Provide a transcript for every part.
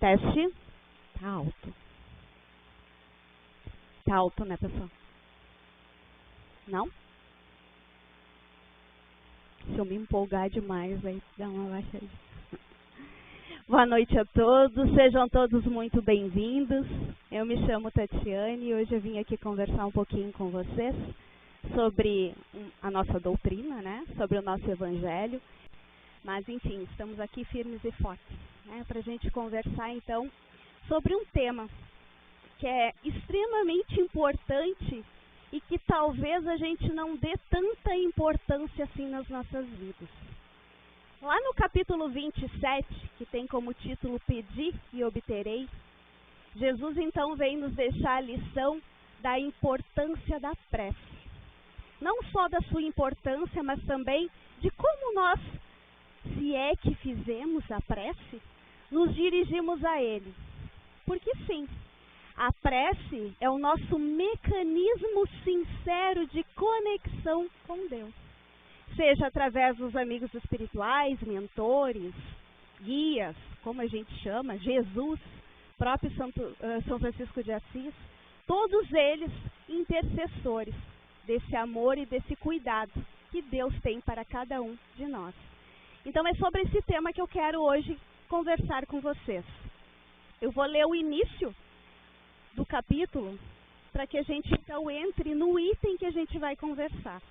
Teste. Tá alto. Tá alto, né, pessoal? Não? Se eu me empolgar demais, aí dá uma baixadinha. Boa noite a todos, sejam todos muito bem-vindos. Eu me chamo Tatiane e hoje eu vim aqui conversar um pouquinho com vocês sobre a nossa doutrina, né? Sobre o nosso evangelho. Mas, enfim, estamos aqui firmes e fortes, né? Para a gente conversar, então, sobre um tema que é extremamente importante e que talvez a gente não dê tanta importância assim nas nossas vidas. Lá no capítulo 27, que tem como título Pedi e Obterei, Jesus então vem nos deixar a lição da importância da prece. Não só da sua importância, mas também de como nós, se é que fizemos a prece, nos dirigimos a Ele. Porque sim, a prece é o nosso mecanismo sincero de conexão com Deus. Seja através dos amigos espirituais, mentores, guias, como a gente chama, Jesus, próprio São Francisco de Assis, todos eles intercessores desse amor e desse cuidado que Deus tem para cada um de nós. Então é sobre esse tema que eu quero hoje conversar com vocês. Eu vou ler o início do capítulo para que a gente então entre no item que a gente vai conversar.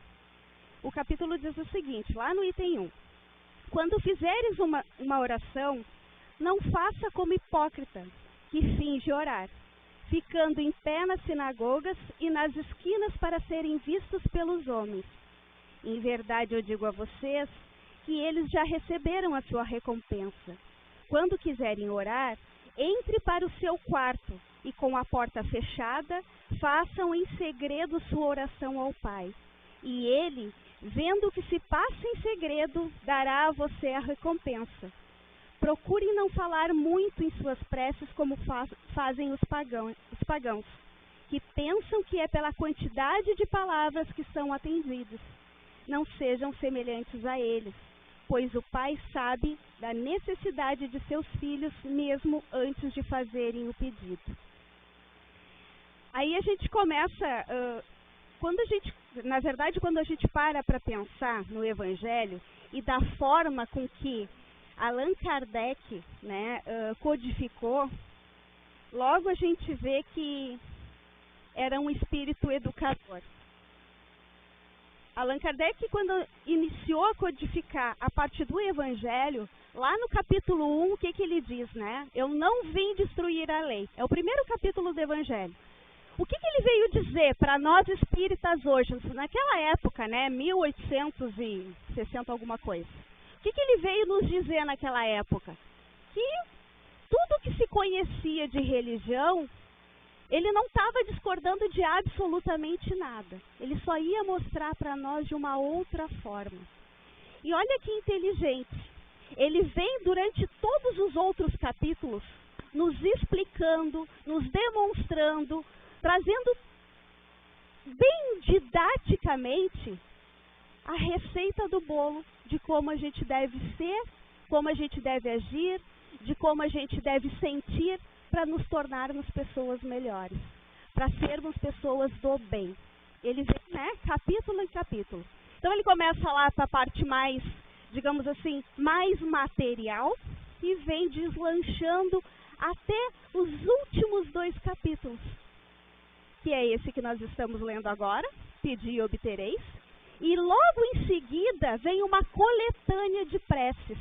O capítulo diz o seguinte, lá no item 1. Quando fizeres uma oração, não faça como hipócrita, que finge orar, ficando em pé nas sinagogas e nas esquinas para serem vistos pelos homens. Em verdade eu digo a vocês que eles já receberam a sua recompensa. Quando quiserem orar, entre para o seu quarto e com a porta fechada, façam em segredo sua oração ao Pai. E Ele, vendo o que se passa em segredo, dará a você a recompensa. Procurem não falar muito em suas preces como fazem os pagãos, que pensam que é pela quantidade de palavras que são atendidos. Não sejam semelhantes a eles, pois o Pai sabe da necessidade de seus filhos mesmo antes de fazerem o pedido. Aí a gente começa... quando a gente para pensar no Evangelho e da forma com que Allan Kardec, né, codificou, logo a gente vê que era um espírito educador. Allan Kardec, quando iniciou a codificar a parte do Evangelho, lá no capítulo 1, o que ele diz, né? Eu não vim destruir a lei. É o primeiro capítulo do Evangelho. O que ele veio dizer para nós espíritas hoje, naquela época, né, 1860 alguma coisa? O que ele veio nos dizer naquela época? Que tudo que se conhecia de religião, ele não estava discordando de absolutamente nada. Ele só ia mostrar para nós de uma outra forma. E olha que inteligente. Ele vem durante todos os outros capítulos nos explicando, nos demonstrando, trazendo bem didaticamente a receita do bolo de como a gente deve ser, como a gente deve agir, de como a gente deve sentir para nos tornarmos pessoas melhores, para sermos pessoas do bem. Ele vem, né, capítulo em capítulo. Então ele começa lá para a parte mais, digamos assim, mais material e vem deslanchando até os últimos 2 capítulos, que é esse que nós estamos lendo agora, Pedi e Obtereis, e logo em seguida vem uma coletânea de preces.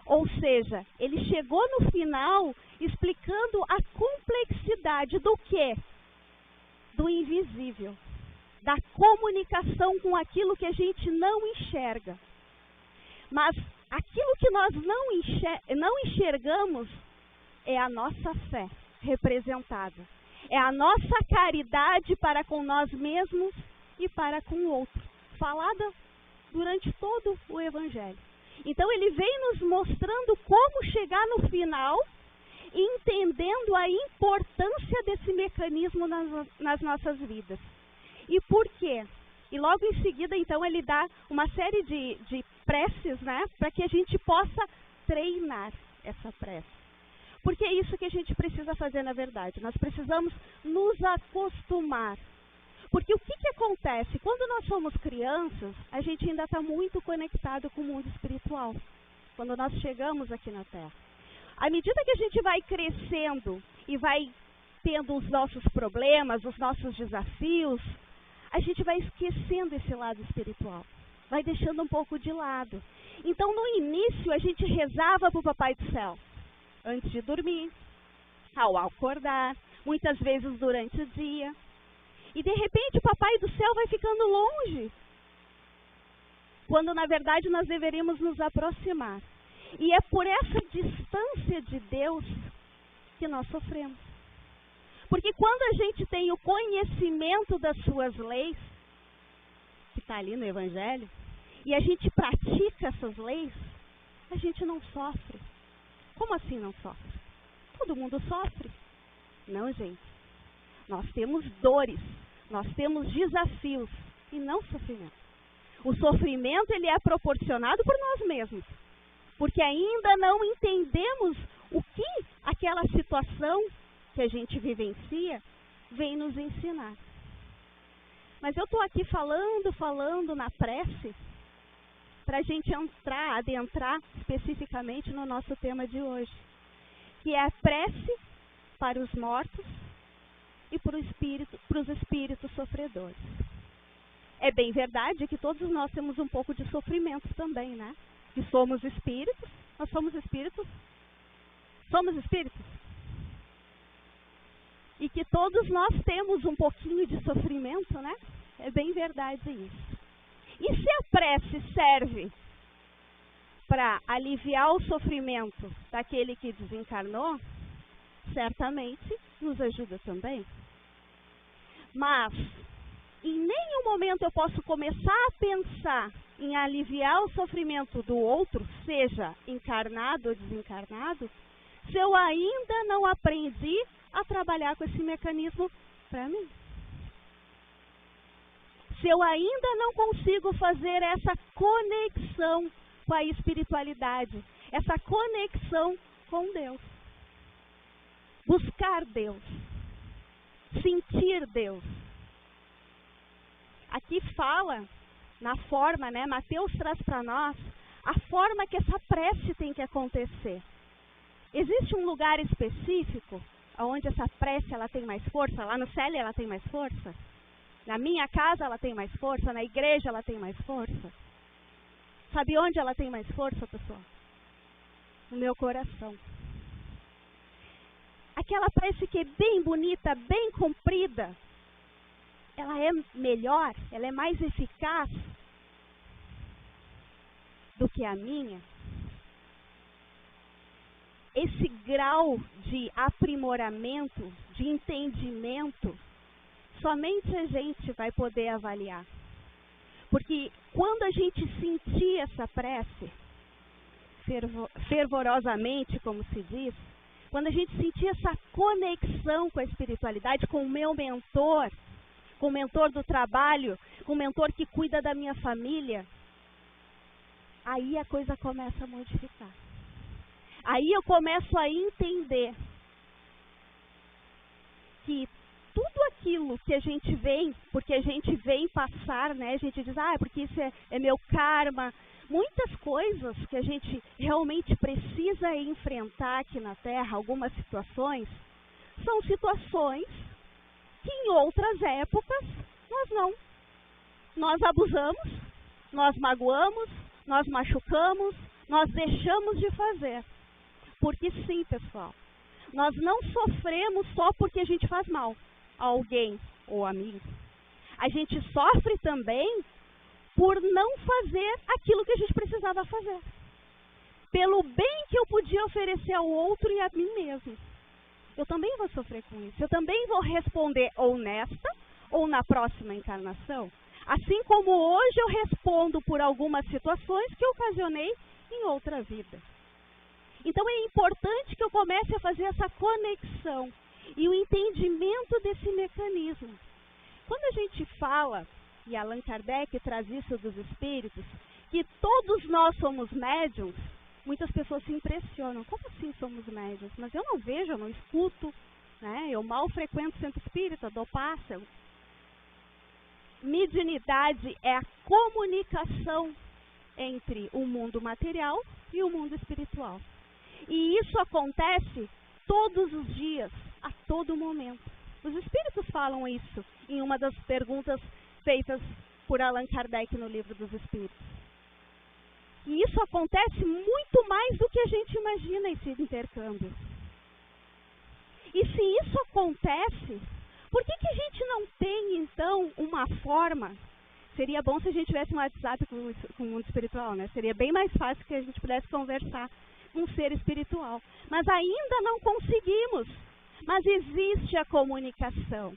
Ou seja, ele chegou no final explicando a complexidade do quê? Do invisível, da comunicação com aquilo que a gente não enxerga. Mas aquilo que nós não enxergamos é a nossa fé representada. É a nossa caridade para com nós mesmos e para com o outro, falada durante todo o Evangelho. Então ele vem nos mostrando como chegar no final, entendendo a importância desse mecanismo nas nossas vidas. E por quê? E logo em seguida, então, ele dá uma série de preces, né, para que a gente possa treinar essa prece. Porque é isso que a gente precisa fazer na verdade. Nós precisamos nos acostumar. Porque o que acontece? Quando nós somos crianças, a gente ainda está muito conectado com o mundo espiritual. Quando nós chegamos aqui na Terra. À medida que a gente vai crescendo e vai tendo os nossos problemas, os nossos desafios, a gente vai esquecendo esse lado espiritual. Vai deixando um pouco de lado. Então, no início, a gente rezava para o Papai do Céu. Antes de dormir, ao acordar, muitas vezes durante o dia. E, de repente, o Papai do Céu vai ficando longe. Quando, na verdade, nós deveríamos nos aproximar. E é por essa distância de Deus que nós sofremos. Porque quando a gente tem o conhecimento das suas leis, que está ali no Evangelho, e a gente pratica essas leis, a gente não sofre. Como assim não sofre? Todo mundo sofre. Não, gente. Nós temos dores, nós temos desafios e não sofrimento. O sofrimento ele é proporcionado por nós mesmos. Porque ainda não entendemos o que aquela situação que a gente vivencia vem nos ensinar. Mas eu estou aqui falando na prece, para a gente adentrar especificamente no nosso tema de hoje, que é a prece para os mortos e para os espíritos sofredores. É bem verdade que todos nós temos um pouco de sofrimento também, né? Que somos espíritos, nós somos espíritos, e que todos nós temos um pouquinho de sofrimento, né? É bem verdade isso. E se a prece serve para aliviar o sofrimento daquele que desencarnou, certamente nos ajuda também. Mas, em nenhum momento eu posso começar a pensar em aliviar o sofrimento do outro, seja encarnado ou desencarnado, se eu ainda não aprendi a trabalhar com esse mecanismo para mim. Se eu ainda não consigo fazer essa conexão com a espiritualidade, essa conexão com Deus. Buscar Deus. Sentir Deus. Aqui fala, na forma, né? Mateus traz para nós a forma que essa prece tem que acontecer. Existe um lugar específico onde essa prece ela tem mais força? Lá no céu ela tem mais força? Na minha casa ela tem mais força? Na igreja ela tem mais força? Sabe onde ela tem mais força, pessoal? No meu coração. Aquela prece que é bem bonita, bem comprida, ela é melhor, ela é mais eficaz do que a minha. Esse grau de aprimoramento, de entendimento, somente a gente vai poder avaliar. Porque quando a gente sentir essa prece, fervorosamente, como se diz, quando a gente sentir essa conexão com a espiritualidade, com o meu mentor, com o mentor do trabalho, com o mentor que cuida da minha família, aí a coisa começa a modificar. Aí eu começo a entender que tudo aquilo que a gente vem, porque a gente vem passar, né? A gente diz, porque isso é meu karma. Muitas coisas que a gente realmente precisa enfrentar aqui na Terra, algumas situações, são situações que em outras épocas nós não. Nós abusamos, nós magoamos, nós machucamos, nós deixamos de fazer. Porque sim, pessoal, nós não sofremos só porque a gente faz mal a alguém ou a mim. A gente sofre também por não fazer aquilo que a gente precisava fazer. Pelo bem que eu podia oferecer ao outro e a mim mesmo. Eu também vou sofrer com isso. Eu também vou responder ou nesta ou na próxima encarnação. Assim como hoje eu respondo por algumas situações que eu ocasionei em outra vida. Então é importante que eu comece a fazer essa conexão e o entendimento desse mecanismo. Quando a gente fala, e Allan Kardec traz isso dos espíritos, que todos nós somos médiums, muitas pessoas se impressionam. Como assim somos médiuns? Mas eu não vejo, eu não escuto, né? Eu mal frequento o centro espírita, dou passe. Mediunidade é a comunicação entre o mundo material e o mundo espiritual. E isso acontece todos os dias, a todo momento. Os espíritos falam isso em uma das perguntas feitas por Allan Kardec no Livro dos Espíritos. E isso acontece muito mais do que a gente imagina, esse intercâmbio. E se isso acontece, por que a gente não tem, então, uma forma? Seria bom se a gente tivesse um WhatsApp com o mundo espiritual, né? Seria bem mais fácil que a gente pudesse conversar com um ser espiritual. Mas ainda não conseguimos. Mas existe a comunicação.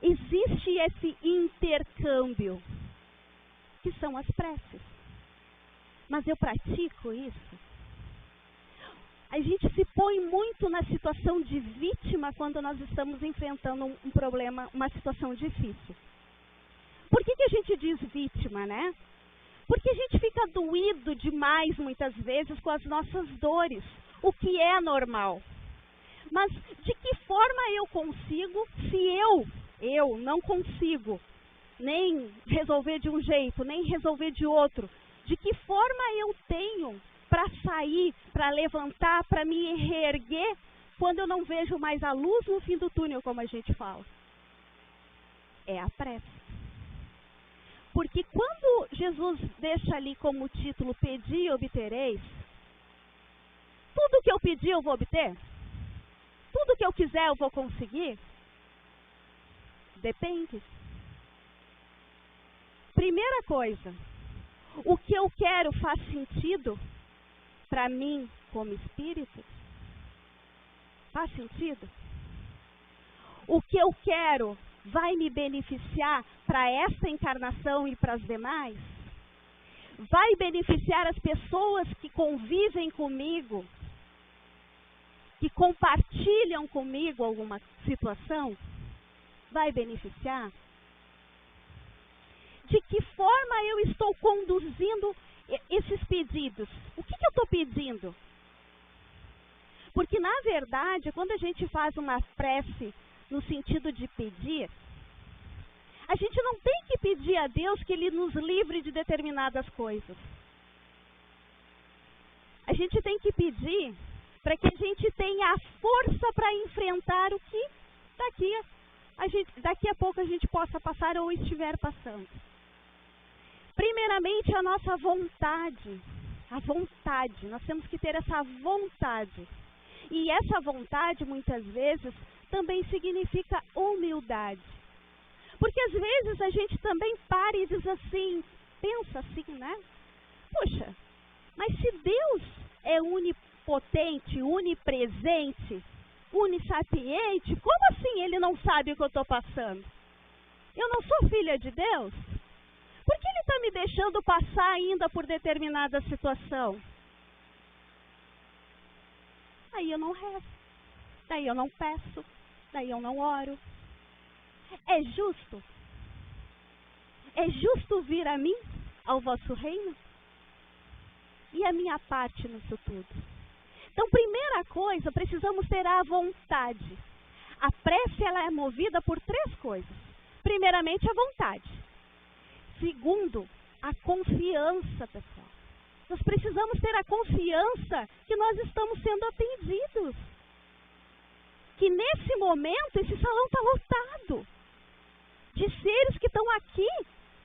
Existe esse intercâmbio, que são as preces. Mas eu pratico isso? A gente se põe muito na situação de vítima quando nós estamos enfrentando um problema, uma situação difícil. Por que a gente diz vítima, né? Porque a gente fica doído demais, muitas vezes, com as nossas dores, o que é normal. Mas de que forma eu consigo, se eu não consigo nem resolver de um jeito, nem resolver de outro, de que forma eu tenho para sair, para levantar, para me reerguer, quando eu não vejo mais a luz no fim do túnel, como a gente fala? É a prece. Porque quando Jesus deixa ali como título, pedi e obtereis, tudo que eu pedir eu vou obter? Tudo que eu quiser eu vou conseguir? Depende. Primeira coisa, o que eu quero faz sentido para mim como espírito? Faz sentido? O que eu quero vai me beneficiar para essa encarnação e para as demais? Vai beneficiar as pessoas que convivem comigo, que compartilham comigo alguma situação? Vai beneficiar? De que forma eu estou conduzindo esses pedidos? O que eu estou pedindo? Porque, na verdade, quando a gente faz uma prece no sentido de pedir, a gente não tem que pedir a Deus que Ele nos livre de determinadas coisas. A gente tem que pedir para que a gente tenha a força para enfrentar o que daqui a pouco a gente possa passar ou estiver passando. Primeiramente, a nossa vontade. A vontade. Nós temos que ter essa vontade. E essa vontade, muitas vezes, também significa humildade. Porque às vezes a gente também para e diz assim, pensa assim, né? Puxa, mas se Deus é onipotente, onipresente, onissapiente, como assim Ele não sabe o que eu estou passando? Eu não sou filha de Deus? Por que Ele está me deixando passar ainda por determinada situação? Aí eu não rezo, daí eu não peço, daí eu não oro. É justo? É justo vir a mim, ao vosso reino? E a minha parte nisso tudo? Então, primeira coisa, precisamos ter a vontade. A prece, ela é movida por 3 coisas. Primeiramente, a vontade. Segundo, a confiança, pessoal. Nós precisamos ter a confiança que nós estamos sendo atendidos. Que nesse momento, esse salão está lotado de seres que estão aqui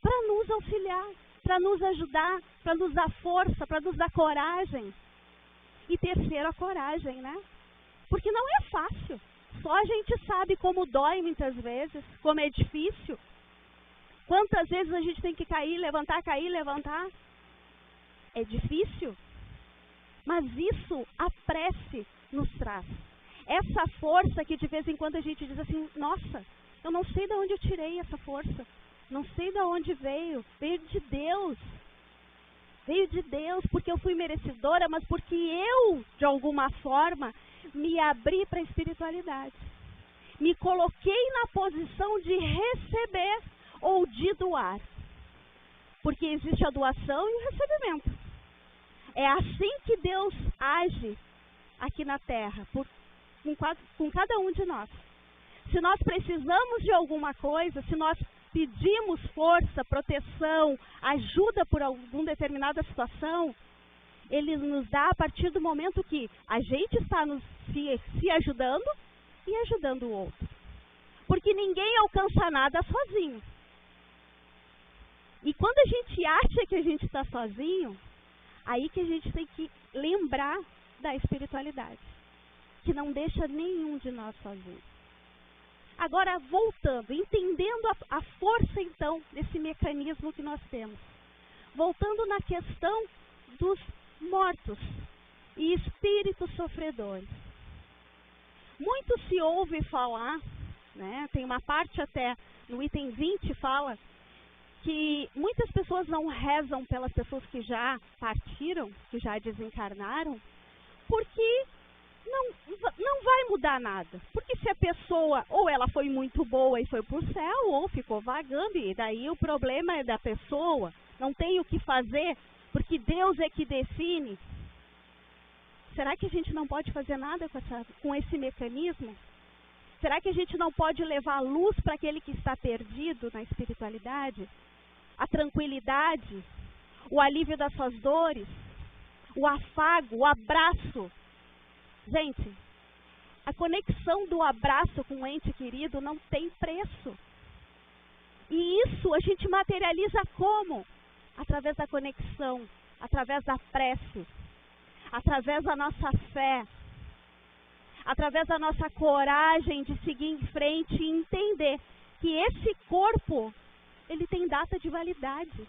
para nos auxiliar, para nos ajudar, para nos dar força, para nos dar coragem. E terceiro, a coragem, né? Porque não é fácil. Só a gente sabe como dói muitas vezes, como é difícil. Quantas vezes a gente tem que cair, levantar, É difícil. Mas isso a prece nos traz. Essa força que de vez em quando a gente diz assim, nossa, eu não sei de onde eu tirei essa força. Não sei de onde veio. Veio de Deus. Veio de Deus porque eu fui merecedora, mas porque eu, de alguma forma, me abri para a espiritualidade. Me coloquei na posição de receber ou de doar. Porque existe a doação e o recebimento. É assim que Deus age aqui na Terra, com cada um de nós. Se nós precisamos de alguma coisa, se nós pedimos força, proteção, ajuda por alguma determinada situação, Ele nos dá a partir do momento que a gente está se ajudando e ajudando o outro. Porque ninguém alcança nada sozinho. E quando a gente acha que a gente está sozinho, aí que a gente tem que lembrar da espiritualidade, que não deixa nenhum de nós sozinho. Agora, voltando, entendendo a força, então, desse mecanismo que nós temos. Voltando na questão dos mortos e espíritos sofredores. Muito se ouve falar, né, tem uma parte até no item 20 fala que muitas pessoas não rezam pelas pessoas que já partiram, que já desencarnaram, porque não vai mudar nada. Porque se a pessoa, ou ela foi muito boa e foi para o céu, ou ficou vagando, e daí o problema é da pessoa, não tem o que fazer, porque Deus é que define. Será que a gente não pode fazer nada com esse mecanismo? Será que a gente não pode levar luz para aquele que está perdido na espiritualidade? A tranquilidade, o alívio das suas dores, o afago, o abraço. Gente, a conexão do abraço com o ente querido não tem preço. E isso a gente materializa como? Através da conexão, através da prece, através da nossa fé, através da nossa coragem de seguir em frente e entender que esse corpo, ele tem data de validade.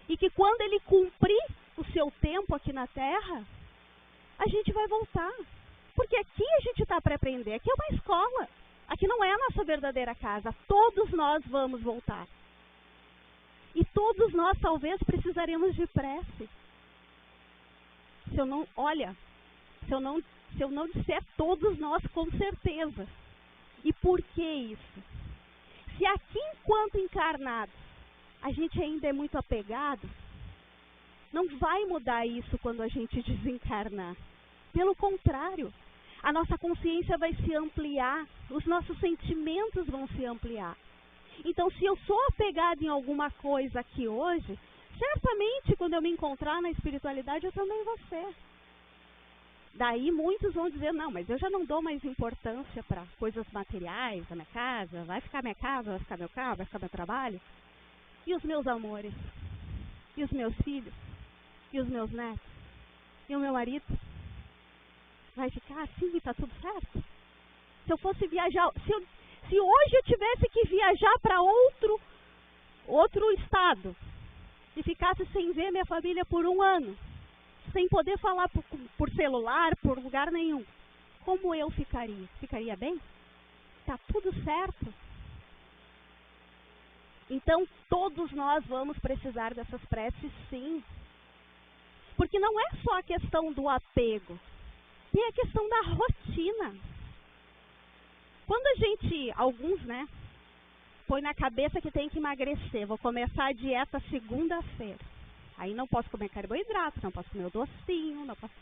E que quando ele cumprir o seu tempo aqui na Terra, a gente vai voltar. Porque aqui a gente está para aprender. Aqui é uma escola. Aqui não é a nossa verdadeira casa. Todos nós vamos voltar. E todos nós talvez precisaremos de prece. Se eu não disser todos nós, com certeza. E por que isso? Se aqui, enquanto encarnados, a gente ainda é muito apegado, não vai mudar isso quando a gente desencarnar. Pelo contrário, a nossa consciência vai se ampliar, os nossos sentimentos vão se ampliar. Então, se eu sou apegado em alguma coisa aqui hoje, certamente quando eu me encontrar na espiritualidade, eu também vou ser. Daí muitos vão dizer, não, mas eu já não dou mais importância para coisas materiais, a minha casa, vai ficar minha casa, vai ficar meu carro, vai ficar meu trabalho. E os meus amores? E os meus filhos? E os meus netos? E o meu marido? Vai ficar assim e está tudo certo? Se eu fosse viajar, se hoje eu tivesse que viajar para outro estado e ficasse sem ver minha família por 1 ano, sem poder falar por celular, por lugar nenhum, como eu ficaria? Ficaria bem? Está tudo certo? Então, todos nós vamos precisar dessas preces, sim. Porque não é só a questão do apego, tem a questão da rotina. Quando a gente, alguns, né, põe na cabeça que tem que emagrecer, vou começar a dieta segunda-feira. Aí não posso comer carboidrato, não posso comer o docinho, não posso...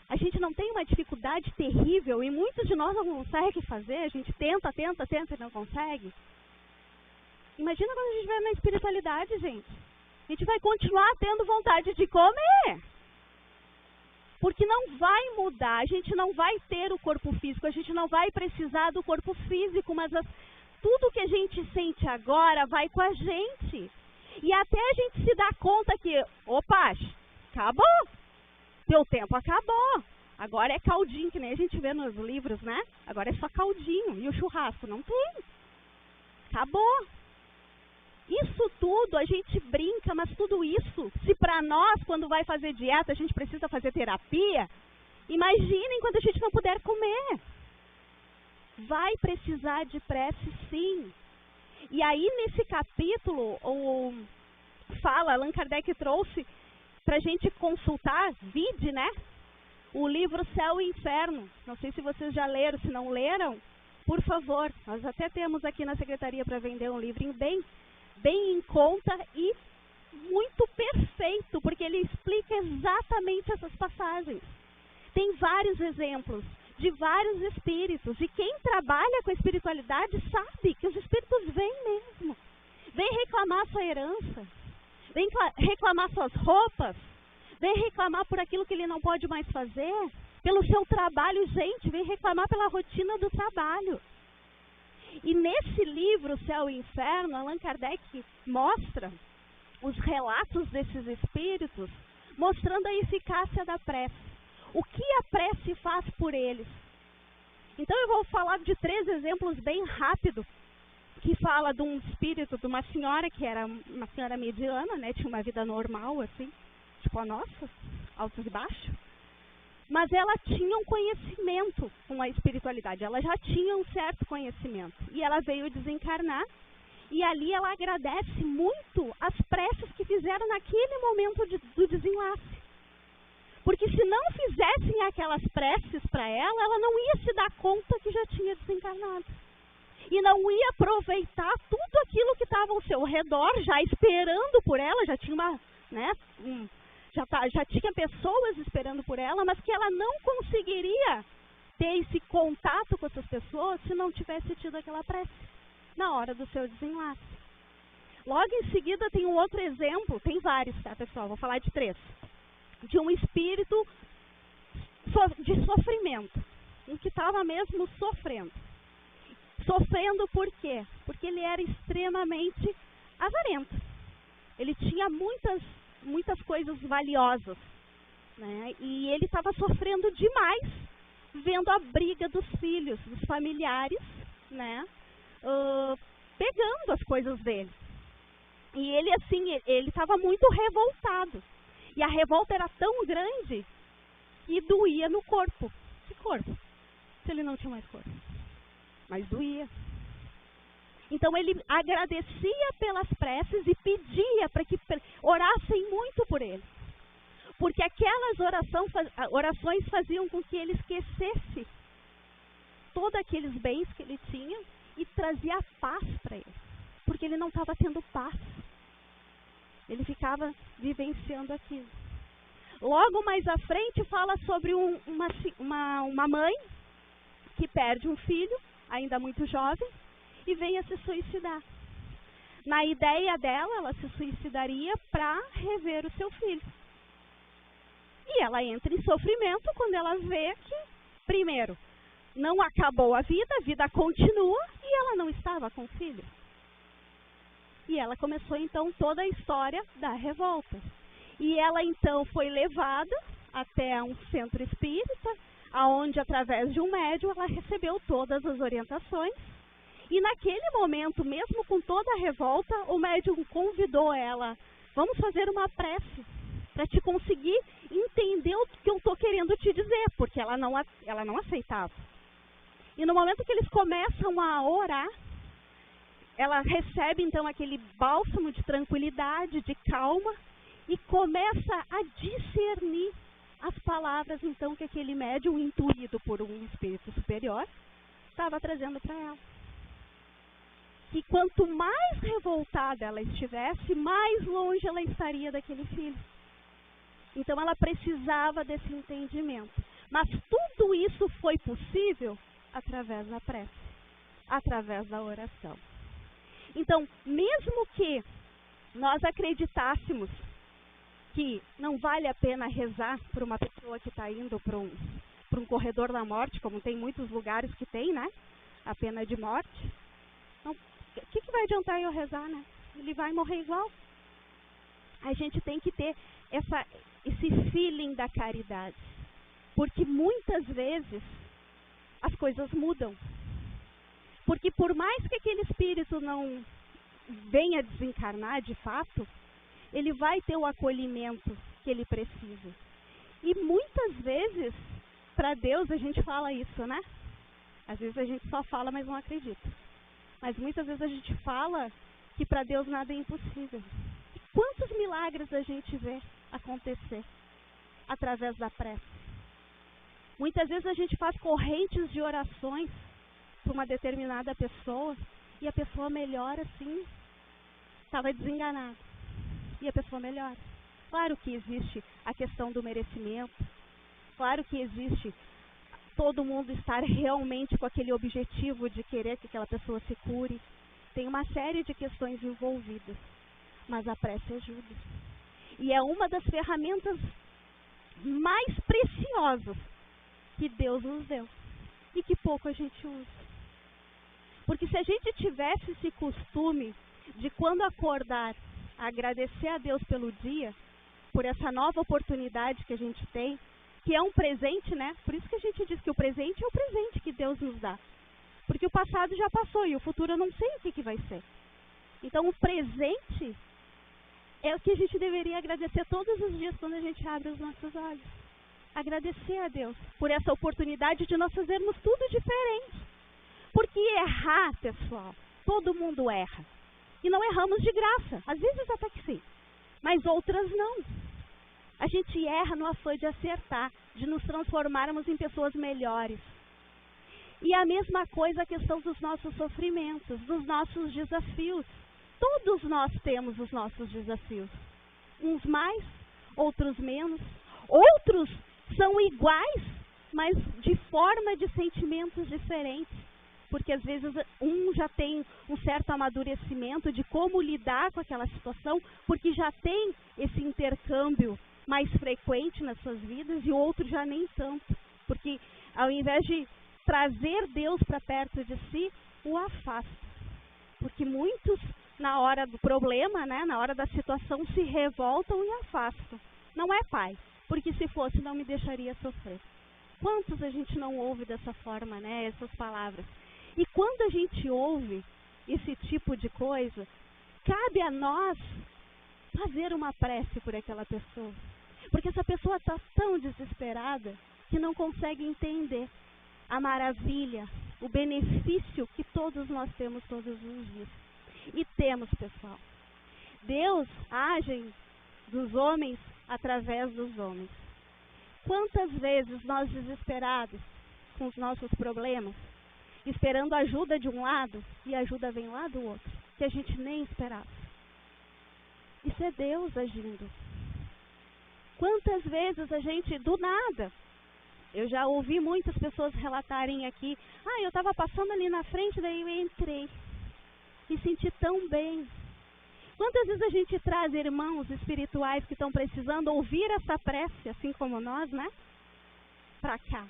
A gente não tem uma dificuldade terrível e muitos de nós não conseguem fazer, a gente tenta e não consegue. Imagina quando a gente estiver na espiritualidade, gente. A gente vai continuar tendo vontade de comer. Porque não vai mudar, a gente não vai ter o corpo físico, a gente não vai precisar do corpo físico, mas tudo que a gente sente agora vai com a gente. E até a gente se dá conta que, opa, acabou, teu tempo acabou. Agora é caldinho, que nem a gente vê nos livros, né? Agora é só caldinho. E o churrasco? Não tem. Acabou. Isso tudo a gente brinca, mas tudo isso, se para nós, quando vai fazer dieta, a gente precisa fazer terapia, imaginem quando a gente não puder comer. Vai precisar de prece, sim. E aí, nesse capítulo, Allan Kardec trouxe para a gente consultar, vide, né? O livro Céu e Inferno. Não sei se vocês já leram, se não leram, por favor. Nós até temos aqui na secretaria para vender um livrinho bem em conta e muito perfeito, porque ele explica exatamente essas passagens. Tem vários exemplos de vários espíritos, e quem trabalha com a espiritualidade sabe que os espíritos vêm mesmo. Vem reclamar sua herança, vem reclamar suas roupas, vem reclamar por aquilo que ele não pode mais fazer, pelo seu trabalho. Gente, vem reclamar pela rotina do trabalho. E nesse livro, Céu e Inferno, Allan Kardec mostra os relatos desses espíritos, mostrando a eficácia da prece. O que a prece faz por eles? Então eu vou falar de 3 exemplos bem rápido, que fala de um espírito, de uma senhora que era uma senhora mediana, né? Tinha uma vida normal, assim, tipo a nossa, altos e baixos. Mas ela tinha um conhecimento com a espiritualidade, ela já tinha um certo conhecimento. E ela veio desencarnar, e ali ela agradece muito as preces que fizeram naquele momento do desenlace. Porque se não fizessem aquelas preces para ela não ia se dar conta que já tinha desencarnado. E não ia aproveitar tudo aquilo que estava ao seu redor, já esperando por ela, já tinha uma, né, já tinha pessoas esperando por ela, mas que ela não conseguiria ter esse contato com essas pessoas se não tivesse tido aquela prece na hora do seu desenlace. Logo em seguida tem um outro exemplo, tem vários, tá, pessoal? Vou falar de 3. De um espírito de sofrimento, um que estava mesmo sofrendo. Sofrendo por quê? Porque ele era extremamente avarento. Ele tinha muitas coisas valiosas, né? E ele estava sofrendo demais, vendo a briga dos filhos, dos familiares, né? Pegando as coisas dele. E ele, assim, ele estava muito revoltado. E a revolta era tão grande que doía no corpo. Que corpo? Se ele não tinha mais corpo. Mas doía. Então ele agradecia pelas preces e pedia para que orassem muito por ele. Porque aquelas orações faziam com que ele esquecesse todos aqueles bens que ele tinha e trazia paz para ele. Porque ele não estava tendo paz. Ele ficava vivenciando aquilo. Logo mais à frente fala sobre uma mãe que perde um filho, ainda muito jovem, e vem a se suicidar. Na ideia dela, ela se suicidaria para rever o seu filho. E ela entra em sofrimento quando ela vê que, primeiro, não acabou a vida continua e ela não estava com o filho. E ela começou então toda a história da revolta. E ela então foi levada até um centro espírita, aonde através de um médium ela recebeu todas as orientações. E naquele momento, mesmo com toda a revolta, o médium convidou ela: vamos fazer uma prece para te conseguir entender o que eu estou querendo te dizer, porque ela não aceitava. E no momento que eles começam a orar, ela recebe então aquele bálsamo de tranquilidade, de calma, e começa a discernir as palavras então que aquele médium, intuído por um espírito superior, estava trazendo para ela. Que quanto mais revoltada ela estivesse, mais longe ela estaria daquele filho. Então ela precisava desse entendimento. Mas tudo isso foi possível através da prece, através da oração. Então, mesmo que nós acreditássemos que não vale a pena rezar por uma pessoa que está indo para um corredor da morte, como tem muitos lugares que tem, né? A pena de morte. Então, o que vai adiantar eu rezar, né? Ele vai morrer igual. A gente tem que ter esse feeling da caridade. Porque muitas vezes as coisas mudam. Porque por mais que aquele espírito não venha desencarnar de fato, ele vai ter o acolhimento que ele precisa. E muitas vezes, para Deus, a gente fala isso, né? Às vezes a gente só fala, mas não acredita. Mas muitas vezes a gente fala que para Deus nada é impossível. E quantos milagres a gente vê acontecer através da prece? Muitas vezes a gente faz correntes de orações para uma determinada pessoa e a pessoa melhora assim, estava desenganada. e a pessoa melhora. Claro que existe a questão do merecimento, claro que existe todo mundo estar realmente com aquele objetivo de querer que aquela pessoa se cure. Tem uma série de questões envolvidas, mas a prece ajuda. E é uma das ferramentas mais preciosas que Deus nos deu e que pouco a gente usa. Porque se a gente tivesse esse costume de quando acordar, agradecer a Deus pelo dia, por essa nova oportunidade que a gente tem, que é um presente, né? Por isso que a gente diz que o presente é o presente que Deus nos dá. Porque o passado já passou e o futuro eu não sei o que vai ser. Então o presente é o que a gente deveria agradecer todos os dias quando a gente abre os nossos olhos. Agradecer a Deus por essa oportunidade de nós fazermos tudo diferente. Porque errar, pessoal, todo mundo erra. E não erramos de graça. Às vezes até que sim, mas outras não. A gente erra no afã de acertar, de nos transformarmos em pessoas melhores. E a mesma coisa a questão dos nossos sofrimentos, dos nossos desafios. Todos nós temos os nossos desafios. Uns mais, outros menos. Outros são iguais, mas de forma de sentimentos diferentes. Porque às vezes um já tem um certo amadurecimento de como lidar com aquela situação, porque já tem esse intercâmbio mais frequente nas suas vidas, e o outro já nem tanto. Porque ao invés de trazer Deus para perto de si, o afasta. Porque muitos, na hora do problema, né, na hora da situação, se revoltam e afastam. Não é pai, porque se fosse não me deixaria sofrer. Quantos a gente não ouve dessa forma, né, essas palavras? E quando a gente ouve esse tipo de coisa, cabe a nós fazer uma prece por aquela pessoa. Porque essa pessoa está tão desesperada que não consegue entender a maravilha, o benefício que todos nós temos todos os dias. E temos, pessoal. Deus age dos homens através dos homens. Quantas vezes nós desesperados com os nossos problemas, esperando ajuda de um lado e a ajuda vem lá do outro, que a gente nem esperava. Isso é Deus agindo. Quantas vezes a gente, do nada, eu já ouvi muitas pessoas relatarem aqui, eu estava passando ali na frente, daí eu entrei, me senti tão bem. Quantas vezes a gente traz irmãos espirituais que estão precisando ouvir essa prece, assim como nós, né? Pra cá.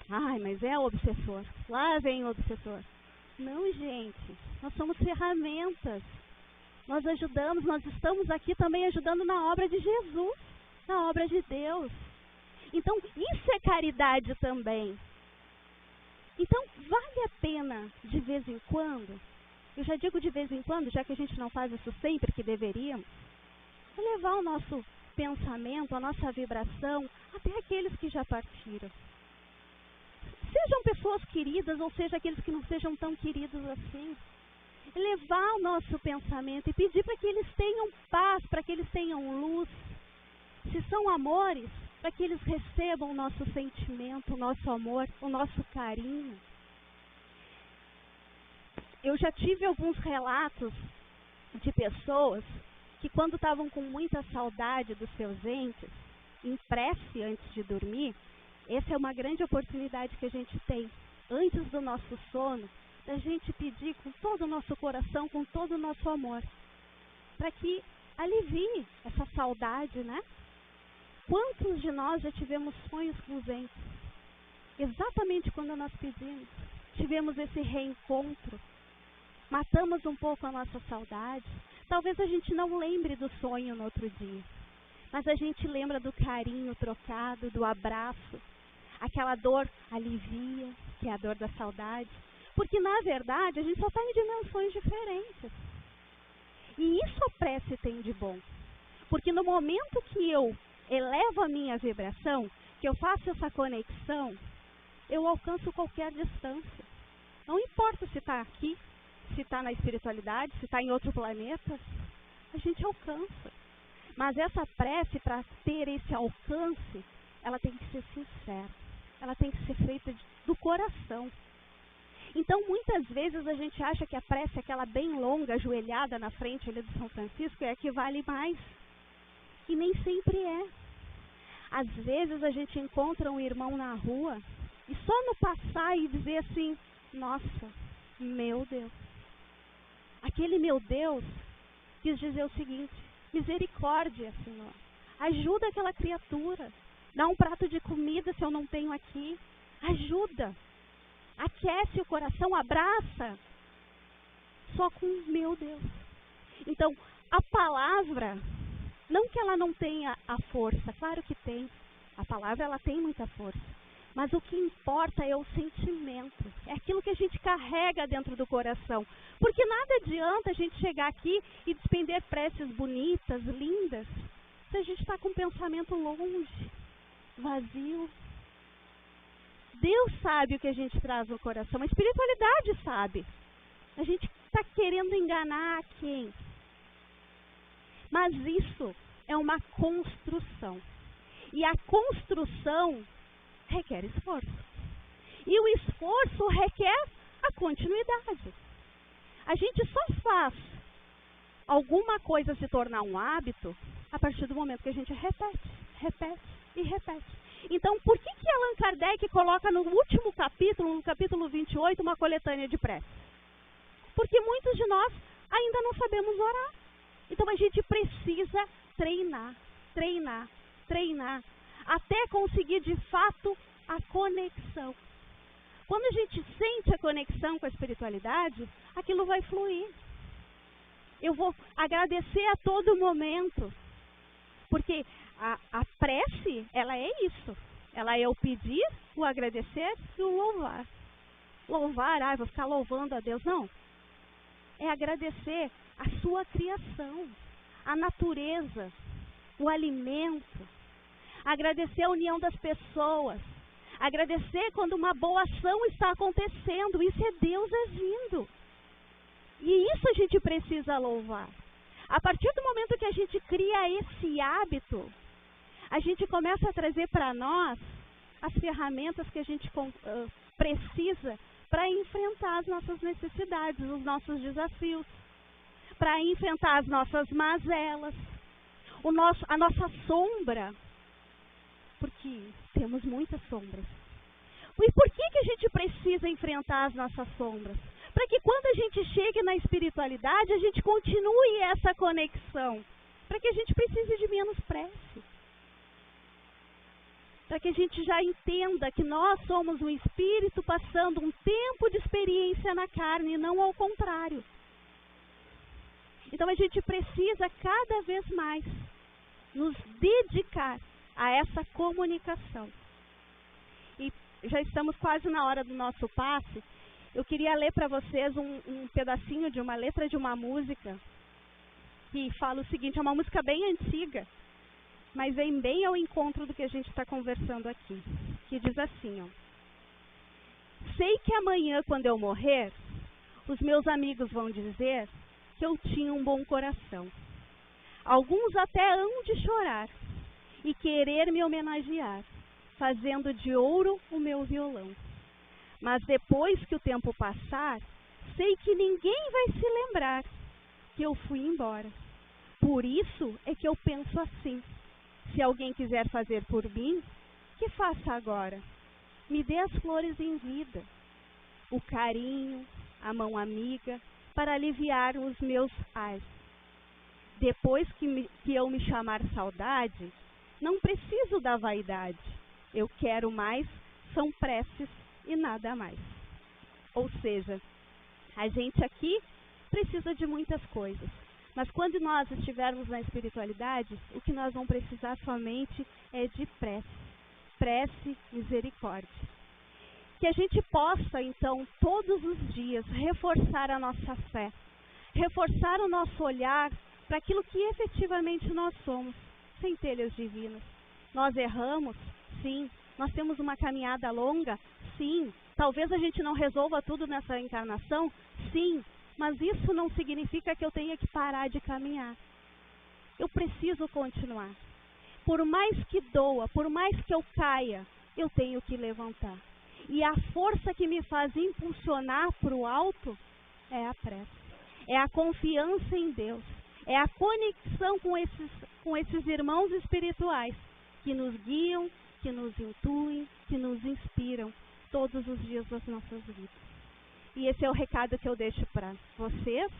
Mas é obsessor. Lá vem o obsessor. Não, gente. Nós somos ferramentas. Nós ajudamos, nós estamos aqui também ajudando na obra de Jesus, na obra de Deus. Então, isso é caridade também. Então, vale a pena, de vez em quando, eu já digo de vez em quando, já que a gente não faz isso sempre que deveríamos, elevar o nosso pensamento, a nossa vibração, até aqueles que já partiram. Sejam pessoas queridas, ou seja, aqueles que não sejam tão queridos assim. Elevar o nosso pensamento e pedir para que eles tenham paz, para que eles tenham luz. Se são amores, para que eles recebam o nosso sentimento, o nosso amor, o nosso carinho. Eu já tive alguns relatos de pessoas que quando estavam com muita saudade dos seus entes, em prece antes de dormir, essa é uma grande oportunidade que a gente tem, antes do nosso sono, da gente pedir com todo o nosso coração, com todo o nosso amor, para que alivie essa saudade, né? Quantos de nós já tivemos sonhos com os entes? Exatamente quando nós pedimos, tivemos esse reencontro, matamos um pouco a nossa saudade. Talvez a gente não lembre do sonho no outro dia, mas a gente lembra do carinho trocado, do abraço. Aquela dor alivia, que é a dor da saudade. Porque, na verdade, a gente só está em dimensões diferentes. E isso a prece tem de bom. Porque no momento que eu elevo a minha vibração, que eu faço essa conexão, eu alcanço qualquer distância. Não importa se está aqui, se está na espiritualidade, se está em outro planeta, a gente alcança. Mas essa prece, para ter esse alcance, ela tem que ser sincera. Ela tem que ser feita do coração. Então, muitas vezes a gente acha que a prece, aquela bem longa, ajoelhada na frente ali do São Francisco, é a que vale mais. E nem sempre é. Às vezes a gente encontra um irmão na rua e só no passar e dizer assim, nossa, meu Deus. Aquele meu Deus quis dizer o seguinte, misericórdia, Senhor. Ajuda aquela criatura. Dá um prato de comida se eu não tenho aqui. Ajuda. Aquece o coração, abraça. Só com meu Deus. Então, a palavra, não que ela não tenha a força, claro que tem. A palavra, ela tem muita força. Mas o que importa é o sentimento. É aquilo que a gente carrega dentro do coração. Porque nada adianta a gente chegar aqui e despender preces bonitas, lindas, se a gente está com o pensamento longe, vazio. Deus sabe o que a gente traz no coração. A espiritualidade sabe. A gente está querendo enganar quem? Mas isso é uma construção. E a construção requer esforço. E o esforço requer a continuidade. A gente só faz alguma coisa se tornar um hábito a partir do momento que a gente repete e repete. Então, por que Allan Kardec coloca no último capítulo, no capítulo 28, uma coletânea de preces? Porque muitos de nós ainda não sabemos orar. Então, a gente precisa treinar, treinar, treinar, até conseguir de fato a conexão. Quando a gente sente a conexão com a espiritualidade, aquilo vai fluir. Eu vou agradecer a todo momento, porque a prece, ela é isso. Ela é o pedir, o agradecer e o louvar. Louvar, vou ficar louvando a Deus. Não. É agradecer a sua criação, a natureza, o alimento. Agradecer a união das pessoas. Agradecer quando uma boa ação está acontecendo. Isso é Deus agindo. E isso a gente precisa louvar. A partir do momento que a gente cria esse hábito, a gente começa a trazer para nós as ferramentas que a gente precisa para enfrentar as nossas necessidades, os nossos desafios, para enfrentar as nossas mazelas, a nossa sombra, porque temos muitas sombras. E por que a gente precisa enfrentar as nossas sombras? Para que quando a gente chegue na espiritualidade, a gente continue essa conexão. Para que a gente precise de menos prece. Para que a gente já entenda que nós somos um espírito passando um tempo de experiência na carne, e não ao contrário. Então a gente precisa cada vez mais nos dedicar a essa comunicação. E já estamos quase na hora do nosso passe. Eu queria ler para vocês um pedacinho de uma letra de uma música que fala o seguinte, é uma música bem antiga, mas vem bem ao encontro do que a gente está conversando aqui, que diz assim, ó. Sei que amanhã, quando eu morrer, os meus amigos vão dizer que eu tinha um bom coração. Alguns até hão de chorar e querer me homenagear, fazendo de ouro o meu violão. Mas depois que o tempo passar, sei que ninguém vai se lembrar que eu fui embora. Por isso é que eu penso assim. Se alguém quiser fazer por mim, que faça agora. Me dê as flores em vida, o carinho, a mão amiga, para aliviar os meus ais. Depois que eu me chamar saudade, não preciso da vaidade. Eu quero mais, são preces e nada mais. Ou seja, a gente aqui precisa de muitas coisas. Mas quando nós estivermos na espiritualidade, o que nós vamos precisar somente é de prece. Prece, misericórdia. Que a gente possa, então, todos os dias, reforçar a nossa fé. Reforçar o nosso olhar para aquilo que efetivamente nós somos, centelhas divinas. Nós erramos? Sim. Nós temos uma caminhada longa? Sim. Talvez a gente não resolva tudo nessa encarnação? Sim. Mas isso não significa que eu tenha que parar de caminhar. Eu preciso continuar. Por mais que doa, por mais que eu caia, eu tenho que levantar. E a força que me faz impulsionar para o alto é a prece. É a confiança em Deus. É a conexão com esses irmãos espirituais que nos guiam, que nos intuem, que nos inspiram todos os dias das nossas vidas. E esse é o recado que eu deixo para vocês,